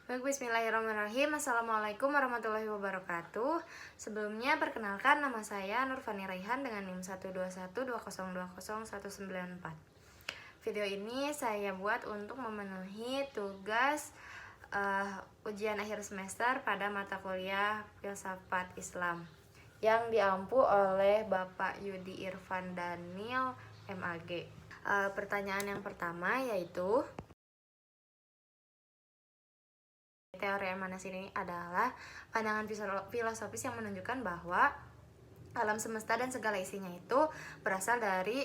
Baik, bismillahirrahmanirrahim. Assalamualaikum warahmatullahi wabarakatuh. Sebelumnya perkenalkan, nama saya Nurfani Raihan dengan NIM 12120201904. Video ini saya buat untuk memenuhi tugas ujian akhir semester pada mata kuliah Filsafat Islam yang diampu oleh Bapak Yudi Irfan Daniel MAG. Pertanyaan yang pertama yaitu, teori emanasi ini adalah pandangan filosofis yang menunjukkan bahwa alam semesta dan segala isinya itu berasal dari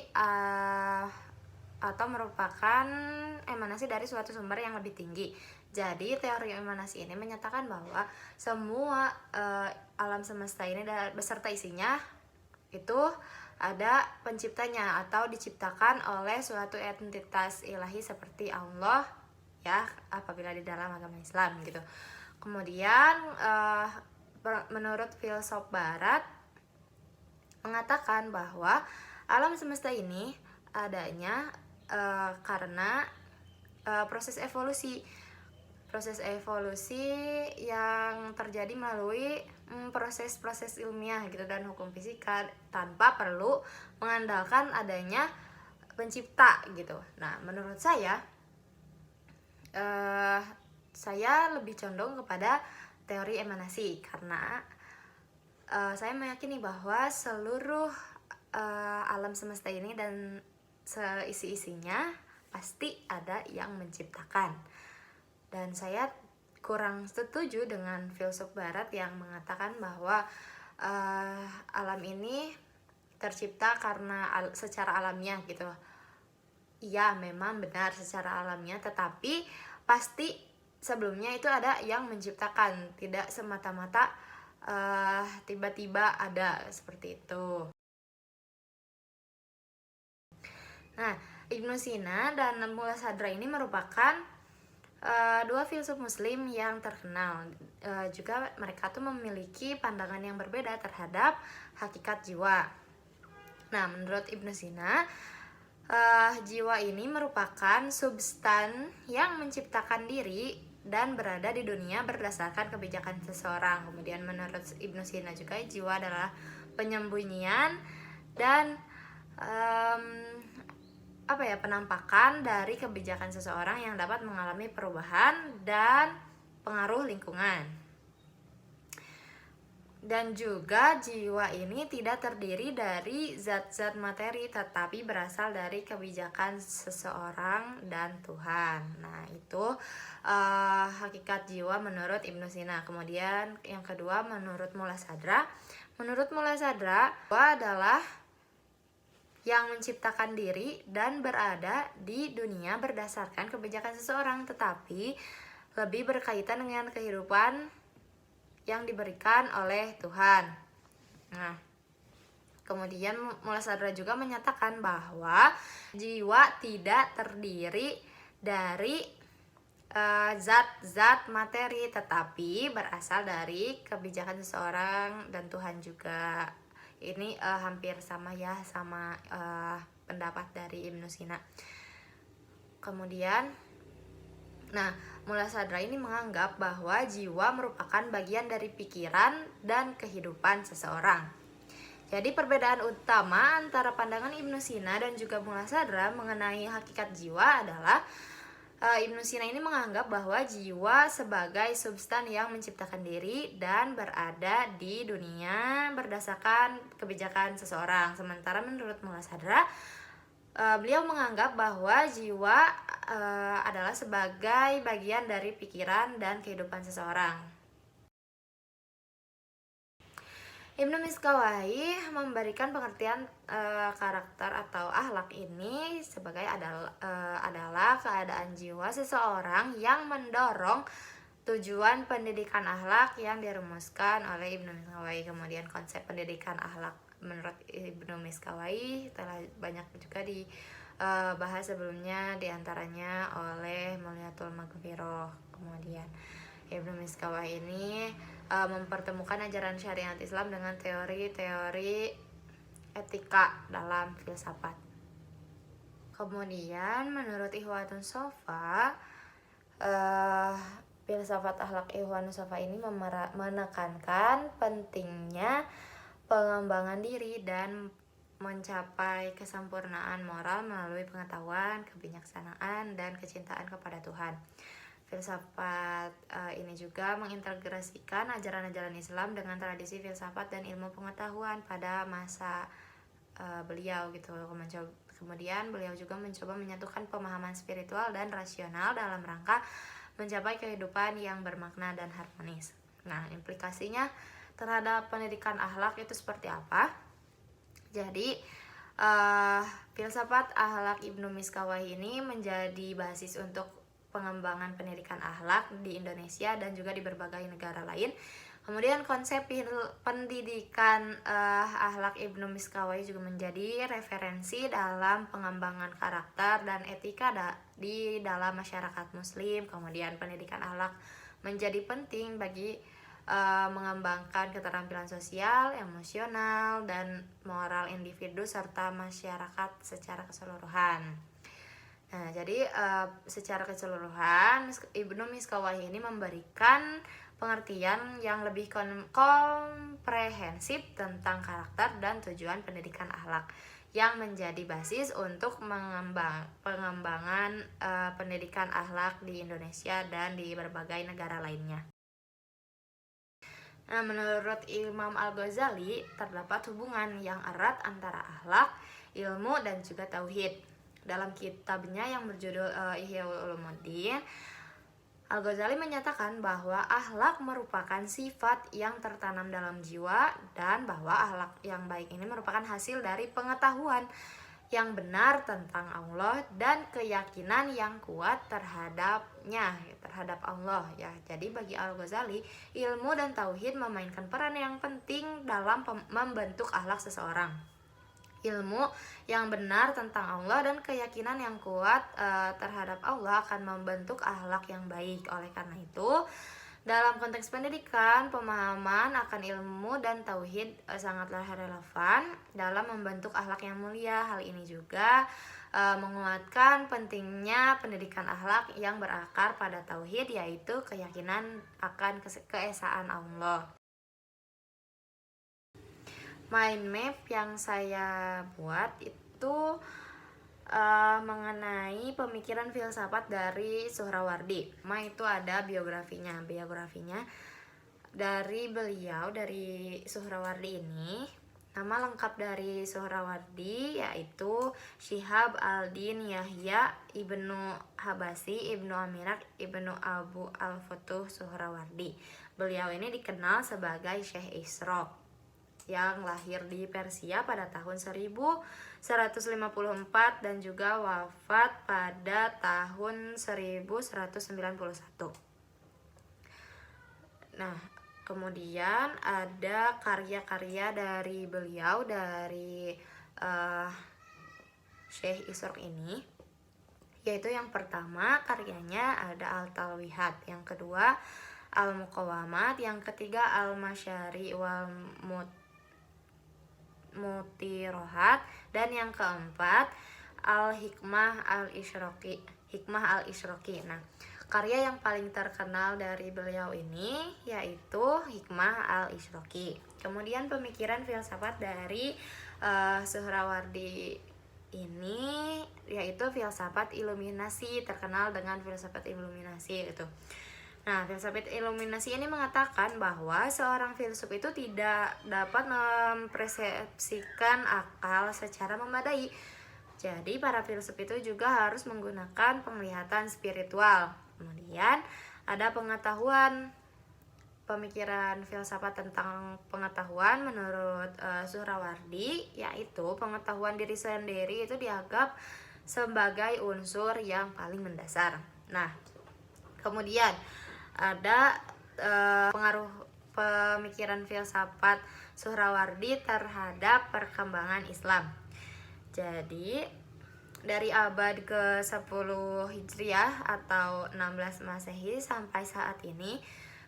atau merupakan emanasi dari suatu sumber yang lebih tinggi. Jadi teori emanasi ini menyatakan bahwa semua alam semesta ini beserta isinya itu ada penciptanya atau diciptakan oleh suatu entitas ilahi seperti Allah, ya, apabila di dalam agama Islam gitu. Kemudian menurut filsuf barat mengatakan bahwa alam semesta ini adanya karena proses evolusi yang terjadi melalui proses-proses ilmiah gitu dan hukum fisika tanpa perlu mengandalkan adanya pencipta gitu. Nah, menurut saya lebih condong kepada teori emanasi karena saya meyakini bahwa seluruh alam semesta ini dan seisi-isinya pasti ada yang menciptakan. Dan saya kurang setuju dengan filsuf barat yang mengatakan bahwa alam ini tercipta karena secara alamiah gitu. Iya, memang benar secara alamiah, tetapi pasti sebelumnya itu ada yang menciptakan, tidak semata-mata tiba-tiba ada seperti itu. Nah, Ibnu Sina dan Mullah Sadra ini merupakan dua filsuf muslim yang terkenal. Juga mereka tuh memiliki pandangan yang berbeda terhadap hakikat jiwa. Nah, menurut Ibnu Sina, jiwa ini merupakan substan yang menciptakan diri dan berada di dunia berdasarkan kebijakan seseorang. Kemudian menurut Ibnu Sina juga jiwa adalah penyembunyian dan penampakan dari kebijakan seseorang yang dapat mengalami perubahan dan pengaruh lingkungan. Dan juga jiwa ini tidak terdiri dari zat-zat materi, tetapi berasal dari kebijakan seseorang dan Tuhan. Nah, itu hakikat jiwa menurut Ibnu Sina. Kemudian yang kedua menurut Mullah Sadra. Menurut Mullah Sadra, jiwa adalah yang menciptakan diri dan berada di dunia berdasarkan kebijakan seseorang, tetapi lebih berkaitan dengan kehidupan yang diberikan oleh Tuhan. Nah, kemudian Mullah Sadra juga menyatakan bahwa jiwa tidak terdiri dari zat-zat materi, tetapi berasal dari kebijakan seseorang dan Tuhan juga. Ini hampir sama ya sama pendapat dari Ibnu Sina. Kemudian Mullah Sadra ini menganggap bahwa jiwa merupakan bagian dari pikiran dan kehidupan seseorang. Jadi perbedaan utama antara pandangan Ibnu Sina dan juga Mullah Sadra mengenai hakikat jiwa adalah Ibnu Sina ini menganggap bahwa jiwa sebagai substan yang menciptakan diri dan berada di dunia berdasarkan kebijakan seseorang. Sementara menurut Mullah Sadra, beliau menganggap bahwa jiwa adalah sebagai bagian dari pikiran dan kehidupan seseorang. Ibnu Miskawai memberikan pengertian karakter atau akhlak ini sebagai adalah keadaan jiwa seseorang yang mendorong tujuan pendidikan akhlak yang dirumuskan oleh Ibnu Miskawai. Kemudian konsep pendidikan akhlak menurut Ibnu Miskawai telah banyak juga dibahas sebelumnya, diantaranya oleh Mulyatul Maghfirah. Kemudian Ibnu Miskawai ini mempertemukan ajaran syariat Islam dengan teori-teori etika dalam filsafat. Kemudian menurut Ikhwatun Sofa, filsafat akhlak Ikhwan Nusafa ini menekankan pentingnya pengembangan diri dan mencapai kesempurnaan moral melalui pengetahuan, kebijaksanaan, dan kecintaan kepada Tuhan. Filsafat ini juga mengintegrasikan ajaran-ajaran Islam dengan tradisi filsafat dan ilmu pengetahuan pada masa beliau gitu. Kemudian beliau juga mencoba menyatukan pemahaman spiritual dan rasional dalam rangka mencapai kehidupan yang bermakna dan harmonis. Nah, implikasinya terhadap pendidikan akhlak itu seperti apa? Jadi, filsafat akhlak Ibnu Miskawah ini menjadi basis untuk pengembangan pendidikan akhlak di Indonesia dan juga di berbagai negara lain. Kemudian konsep pendidikan akhlak Ibnu Miskawah juga menjadi referensi dalam pengembangan karakter dan etika di dalam masyarakat Muslim. Kemudian pendidikan akhlak menjadi penting bagi mengembangkan keterampilan sosial, emosional, dan moral individu serta masyarakat secara keseluruhan. Nah, jadi secara keseluruhan Ibnu Miskawah ini memberikan pengertian yang lebih komprehensif tentang karakter dan tujuan pendidikan akhlak yang menjadi basis untuk pengembangan pendidikan akhlak di Indonesia dan di berbagai negara lainnya. Nah, menurut Imam Al-Ghazali terdapat hubungan yang erat antara akhlak, ilmu, dan juga tauhid. Dalam kitabnya yang berjudul Ihya Ulumuddin, Al-Ghazali menyatakan bahwa akhlak merupakan sifat yang tertanam dalam jiwa dan bahwa akhlak yang baik ini merupakan hasil dari pengetahuan yang benar tentang Allah dan keyakinan yang kuat terhadap Allah ya. Jadi bagi Al-Ghazali, ilmu dan tauhid memainkan peran yang penting dalam membentuk akhlak seseorang. Ilmu yang benar tentang Allah dan keyakinan yang kuat terhadap Allah akan membentuk akhlak yang baik. Oleh karena itu, dalam konteks pendidikan, pemahaman akan ilmu dan tauhid sangatlah relevan dalam membentuk akhlak yang mulia. Hal ini juga menguatkan pentingnya pendidikan akhlak yang berakar pada tauhid, yaitu keyakinan akan keesaan Allah. Mind map yang saya buat itu mengenai pemikiran filsafat dari Suhrawardi. Itu ada biografinya dari beliau, dari Suhrawardi ini. Nama lengkap dari Suhrawardi yaitu Syihab Al-Din Yahya Ibnu Habasi Ibnu Amirak Ibnu Abu Al-Futuh Suhrawardi. Beliau ini dikenal sebagai Syekh Isyraq yang lahir di Persia pada tahun 1154 dan juga wafat pada tahun 1191. Nah, kemudian ada karya-karya dari beliau, dari Syekh Isyraq ini, yaitu yang pertama karyanya ada Al-Talwihat, yang kedua Al-Muqawamat, yang ketiga Al-Masyari wal Mutirohat, dan yang keempat Al-Hikmah Al-Isyraqi. Nah, karya yang paling terkenal dari beliau ini yaitu Hikmah Al-Isyraqi. Kemudian pemikiran filsafat dari Suhrawardi ini yaitu filsafat iluminasi, terkenal dengan filsafat iluminasi itu. Nah, filsafat iluminasi ini mengatakan bahwa seorang filsuf itu tidak dapat mempersepsikan akal secara memadai. Jadi, para filsuf itu juga harus menggunakan penglihatan spiritual. Kemudian, ada pengetahuan. Pemikiran filsafat tentang pengetahuan menurut Suhrawardi, yaitu pengetahuan diri sendiri itu dianggap sebagai unsur yang paling mendasar. Nah, kemudian ada pengaruh pemikiran filsafat Suhrawardi terhadap perkembangan Islam. Jadi dari abad ke-10 Hijriah atau 16 Masehi sampai saat ini,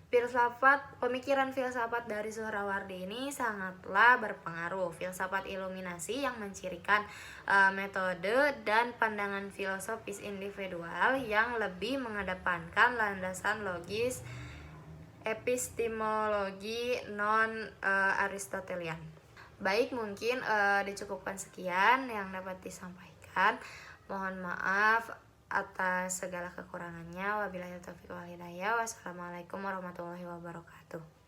Pemikiran filsafat dari Suhrawardi ini sangatlah berpengaruh. Filsafat iluminasi yang mencirikan metode dan pandangan filosofis individual yang lebih mengedepankan landasan logis epistemologi non Aristotelian. Baik, mungkin dicukupkan sekian yang dapat disampaikan. Mohon maaf atas segala kekurangannya. Wabillahi taufiq wal hidayah. Wassalamualaikum warahmatullahi wabarakatuh.